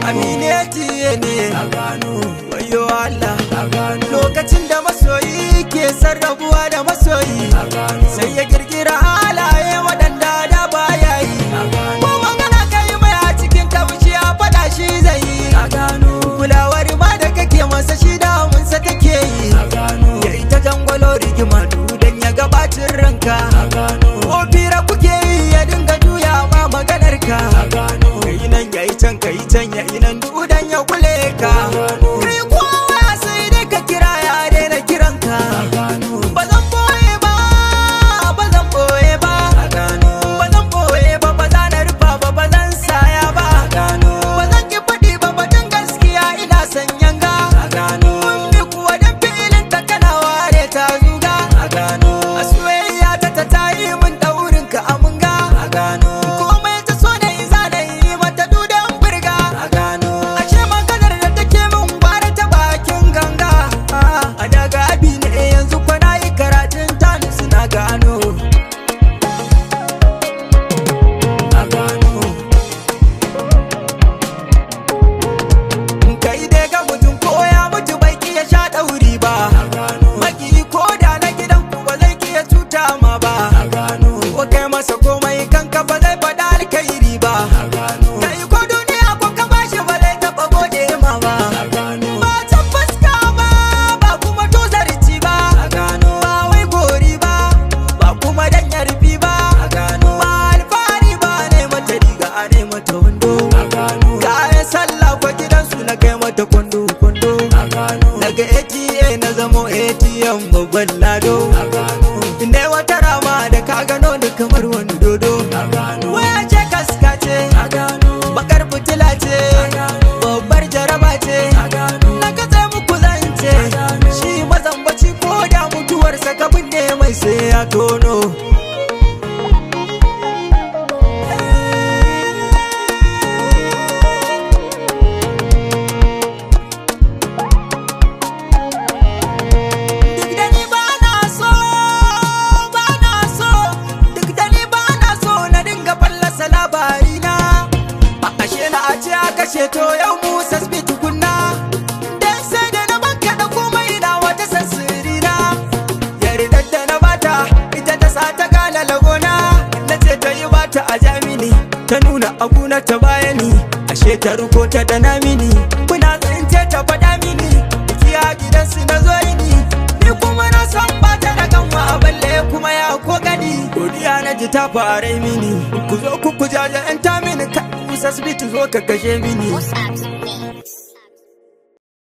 Amineti ne wayo Allah lokacin da masoyi ke sarrafuwa da masoyi sai ya kirkira halaye waɗanda da baya yi ko magana kai mai a cikin tabbaci a faɗa shi zai yi kulawar ma da kake masa shi damunsa take yi ya ita jangwalo rigima dan ya gabacin ranka ko fira kuke yi ya dinga juya ma maganar ka kai nan ya yi can kai can ya yi nan dudan ya kule ka kai kowa sai dai ka kira ya daina kiranka ba zan boye ba ba zan boye ba ba zan boye ba ba za na rufa ba ba zan saya ba ba zan ki faɗi ba batun gaskiya ina son yanga ummi kuwa dan filin ta kana ware ta zuga a soyayya ta tayi min daurin ka amunga komai ta so da iza da yi mata dudan burga ashe maganar da take min gwara ta bakin ganga a daga abi ne yanzu kwana yi karatun tani suna gano kai dai ga mutum ko ya mutu bai ya sha ɗauri ba maki ko da na gidan ku ba zai iya cuta ma ba ko kai masa komai kanka ba zai faɗa alkairi ba kai ko duniya ko ka bashi ba zai taɓa gode ma ba ba can fuska ba ba kuma tozarci ba ba wai gori ba ba kuma dan yarfi ba ba alfahari ba ne mata riga a ne mata wando kayan sallah ko gidansu na kai mata kwando daga ATA na zamo ATM babban lado ne wata rama da ka gano ni kamar wani dodo waya ce kaska ce bakar fitila ce babbar jaraba ce na katse muku zance shi mazambaci ko da mutuwarsa ka binne mai sai ya tono to yau Musa Smith kunna dan sai da na banka da komai na wata sansiri na yarda da na bata ita ta sa ta gala lagona na ce ta yi bata a jamini ta nuna aguna ta bayani ashe ta ruko ta dana mini kuna tsince ta faɗa mini kiya gidansu na zo ni kuma na san bata da kanwa a balle kuma ya ko gani godiya na ji ta fara mini ku zo ku jaje ta mini Musa Smith zo ka kashe mini